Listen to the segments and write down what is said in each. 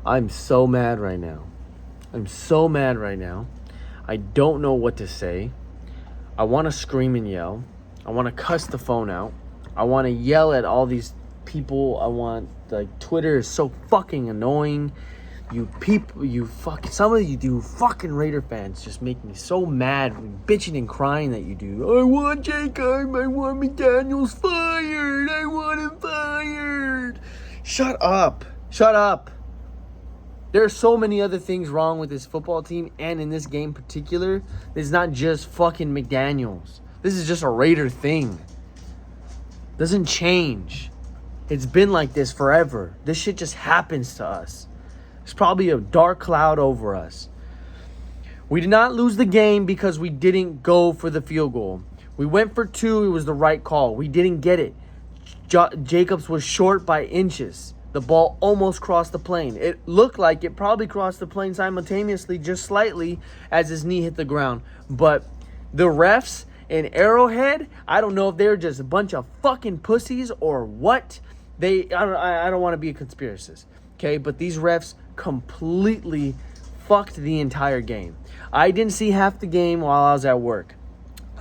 I'm so mad right now. I'm so mad right now. I don't know what to say. I want to scream and yell. I want to cuss the phone out. I want to yell at all these people. Twitter is so fucking annoying. Some of you fucking Raider fans just make me so mad, bitching and crying that you do. I want Jacob. I want McDaniels fired. I want him fired. Shut up. Shut up. There are so many other things wrong with this football team and in this game in particular. It's not just fucking McDaniels. This is just a Raider thing. Doesn't change. It's been like this forever. This shit just happens to us. There's probably a dark cloud over us. We did not lose the game because we didn't go for the field goal. We went for 2. It was the right call. We didn't get it. Jacobs was short by inches. The ball almost crossed the plane. It looked like it probably crossed the plane simultaneously, just slightly, as his knee hit the ground. But the refs in Arrowhead, I don't know if they're just a bunch of fucking pussies or what. I don't want to be a conspiracist, okay? But these refs completely fucked the entire game. I didn't see half the game while I was at work.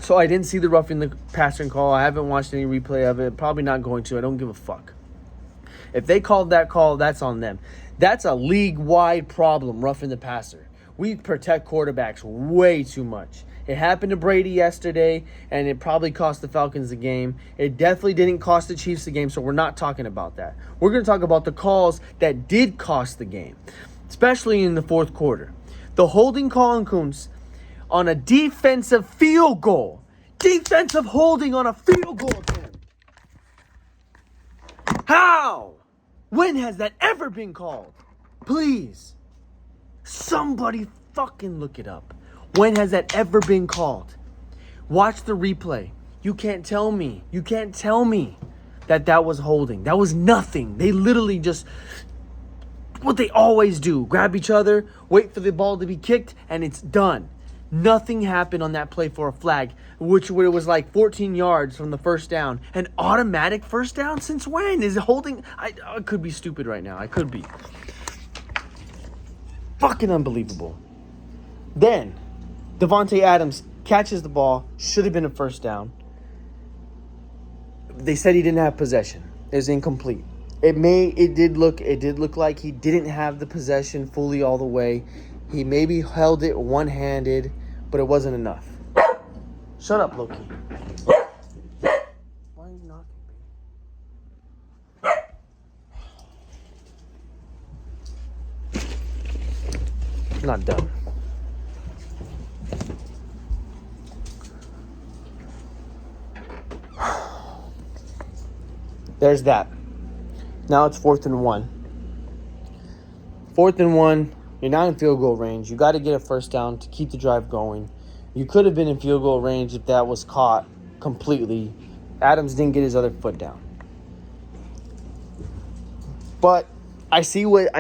So I didn't see the roughing the passer call. I haven't watched any replay of it. Probably not going to. I don't give a fuck. If they called that call, that's on them. That's a league-wide problem, roughing the passer. We protect quarterbacks way too much. It happened to Brady yesterday, and it probably cost the Falcons the game. It definitely didn't cost the Chiefs the game, so we're not talking about that. We're going to talk about the calls that did cost the game, especially in the fourth quarter. The holding call on Kuntz on a defensive field goal. Defensive holding on a field goal attempt. How? When has that ever been called? Please. Somebody fucking look it up. When has that ever been called? Watch the replay. You can't tell me. You can't tell me that was holding. That was nothing. They literally just, what they always do, grab each other, wait for the ball to be kicked, and it's done. Nothing happened on that play for a flag, which was like 14 yards from the first down. An automatic first down? Since when? Is it holding? I could be stupid right now. I could be. Fucking unbelievable. Then, Devontae Adams catches the ball. Should have been a first down. They said he didn't have possession. It was incomplete. It did look like he didn't have the possession fully all the way. He maybe held it one-handed, but it wasn't enough. Shut up, Loki. Why are you knocking me? I'm not done. There's that. Now it's 4th and 1. 4th and 1. You're not in field goal range. You got to get a first down to keep the drive going. You could have been in field goal range if that was caught completely. Adams didn't get his other foot down. But I see what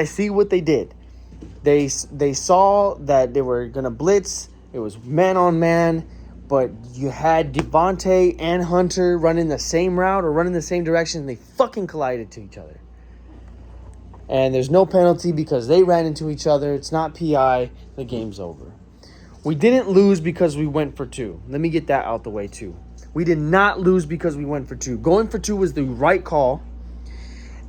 they did. They saw that they were going to blitz. It was man on man. But you had Devontae and Hunter running the same route or running the same direction. And they fucking collided to each other. And there's no penalty because they ran into each other. It's not PI. The game's over. We didn't lose because we went for 2. Let me get that out the way too. We did not lose because we went for 2. Going for 2 was the right call.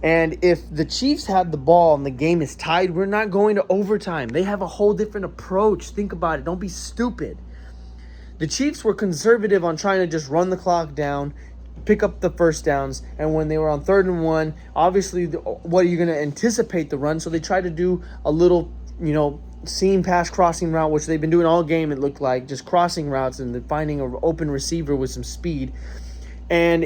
And if the Chiefs had the ball and the game is tied, we're not going to overtime. They have a whole different approach. Think about it. Don't be stupid. The Chiefs were conservative on trying to just run the clock down, pick up the first downs, and when they were on 3rd and 1, obviously, what are you going to anticipate the run? So they tried to do a little, seam pass crossing route, which they've been doing all game, it looked like, just crossing routes and finding an open receiver with some speed. And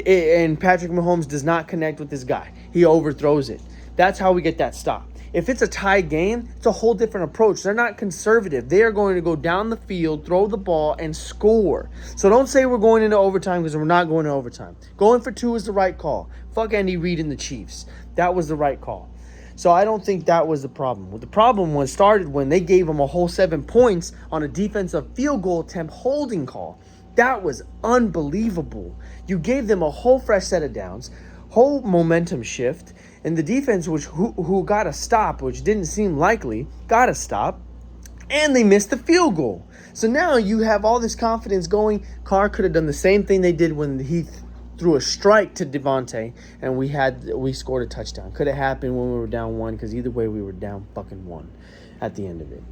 Patrick Mahomes does not connect with this guy. He overthrows it. That's how we get that stop. If it's a tie game, it's a whole different approach. They're not conservative. They are going to go down the field, throw the ball, and score. So don't say we're going into overtime because we're not going to overtime. Going for 2 is the right call. Fuck Andy Reid and the Chiefs. That was the right call. So I don't think that was the problem. Well, the problem started when they gave them a whole 7 points on a defensive field goal attempt holding call. That was unbelievable. You gave them a whole fresh set of downs, whole momentum shift. And the defense, who got a stop, which didn't seem likely, got a stop, and they missed the field goal. So now you have all this confidence going. Carr could have done the same thing they did when he threw a strike to Devontae, and we scored a touchdown. Could have happened when we were down 1, because either way we were down fucking 1 at the end of it.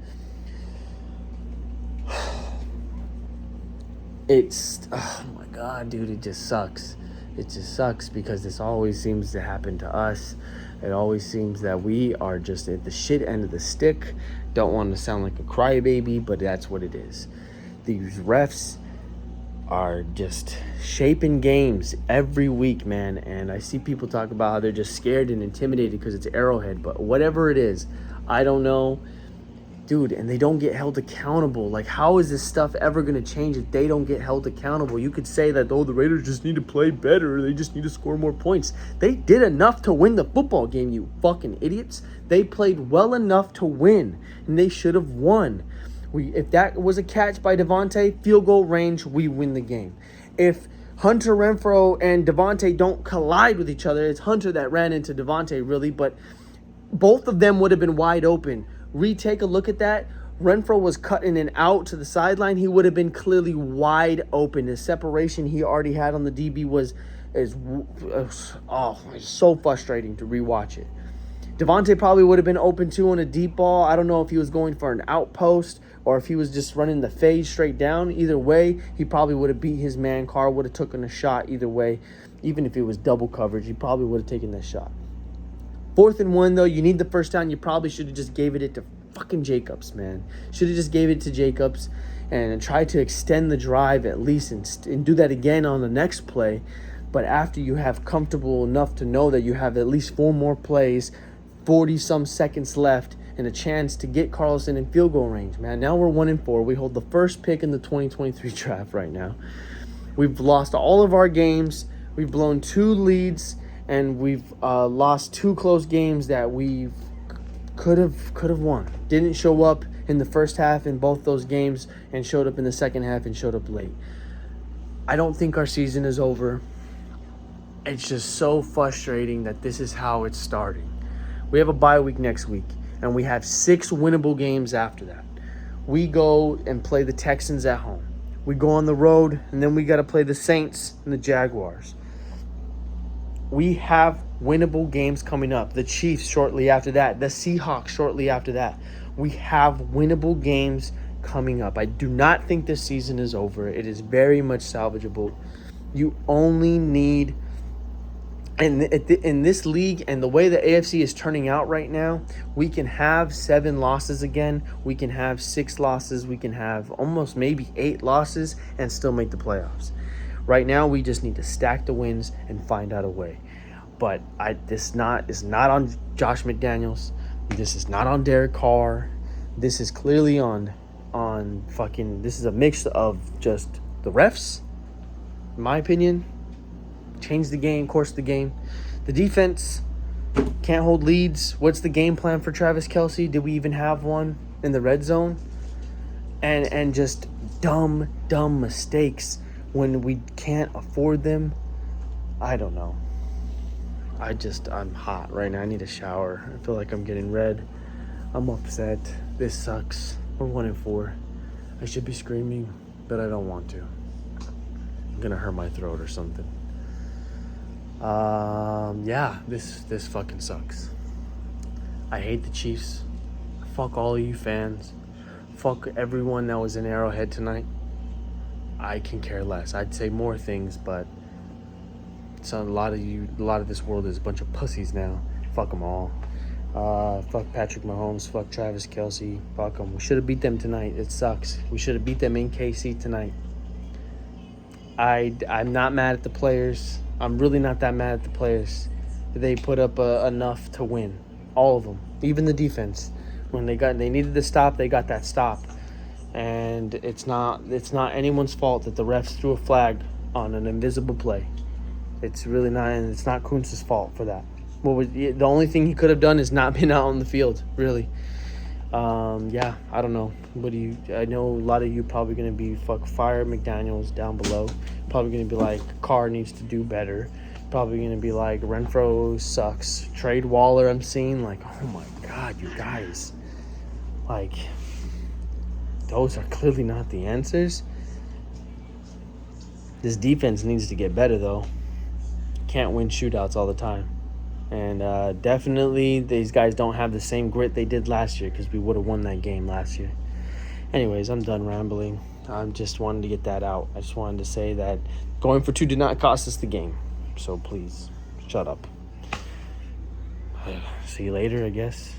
Oh my God, dude, it just sucks. It just sucks because this always seems to happen to us. It always seems that we are just at the shit end of the stick. Don't want to sound like a crybaby, but that's what it is. These refs are just shaping games every week, man. And I see people talk about how they're just scared and intimidated because it's Arrowhead. But whatever it is, I don't know. Dude, and they don't get held accountable. Like, how is this stuff ever going to change if they don't get held accountable? You could say that, oh, the Raiders just need to play better. They just need to score more points. They did enough to win the football game, you fucking idiots. They played well enough to win, and they should have won. If that was a catch by Devontae, field goal range, we win the game. If Hunter Renfrow and Devontae don't collide with each other, it's Hunter that ran into Devontae, really, but both of them would have been wide open. Retake a look at that. Renfrow was cutting and out to the sideline. He would have been clearly wide open. The separation he already had on the DB was so frustrating to rewatch it. Devontae probably would have been open too on a deep ball. I don't know if he was going for an outpost or if he was just running the fade straight down. Either way, he probably would have beat his man. Carr would have taken a shot either way. Even if it was double coverage, he probably would have taken that shot. 4th and 1, though, you need the first down. You probably should have just gave it to fucking Jacobs, man. Should have just gave it to Jacobs and tried to extend the drive at least and do that again on the next play. But after you have comfortable enough to know that you have at least 4 more plays, 40-some seconds left, and a chance to get Carlson in field goal range, man. Now we're 1-4. We hold the first pick in the 2023 draft right now. We've lost all of our games. We've blown 2 leads. And we've lost 2 close games that we could have won. Didn't show up in the first half in both those games and showed up in the second half and showed up late. I don't think our season is over. It's just so frustrating that this is how it's starting. We have a bye week next week, and we have 6 winnable games after that. We go and play the Texans at home. We go on the road, and then we got to play the Saints and the Jaguars. We have winnable games coming up. The Chiefs shortly after that. The Seahawks shortly after that. We have winnable games coming up. I do not think this season is over. It is very much salvageable. You only need... In this league and the way the AFC is turning out right now, we can have 7 losses again. We can have 6 losses. We can have almost maybe 8 losses and still make the playoffs. Right now, we just need to stack the wins and find out a way. But this is not on Josh McDaniels. This is not on Derek Carr. This is clearly on this is a mix of just the refs, in my opinion. Change the game, course the game. The defense can't hold leads. What's the game plan for Travis Kelce? Did we even have one in the red zone? And just dumb mistakes when we can't afford them. I don't know. I'm hot right now. I need a shower. I feel like I'm getting red. I'm upset. This sucks. We're 1-4. I should be screaming, but I don't want to. I'm gonna hurt my throat or something. Yeah, this fucking sucks. I hate the Chiefs. Fuck all of you fans. Fuck everyone that was in Arrowhead tonight. I can care less. I'd say more things, but a lot of this world is a bunch of pussies now. Fuck them all. Fuck Patrick Mahomes. Fuck Travis Kelce. Fuck them. We should have beat them tonight. It sucks. We should have beat them in KC tonight. I'm not mad at the players. I'm really not that mad at the players. They put up enough to win. All of them. Even the defense. When they needed the stop, they got that stop. And it's not anyone's fault that the refs threw a flag on an invisible play. It's really not, and it's not Kuntz's fault for that. The only thing he could have done is not been out on the field, really. Yeah, I don't know. I know a lot of you probably going to be fire McDaniels down below. Probably going to be like, Carr needs to do better. probably going to be like, Renfro sucks. Trade Waller, I'm seeing. Like, oh my God, you guys. Like, those are clearly not the answers. This defense needs to get better, though. Can't win shootouts all the time. And definitely these guys don't have the same grit they did last year, because we would have won that game last year. Anyways, I'm done rambling. I just wanted to get that out. I just wanted to say that going for 2 did not cost us the game. So please, shut up. See you later, I guess.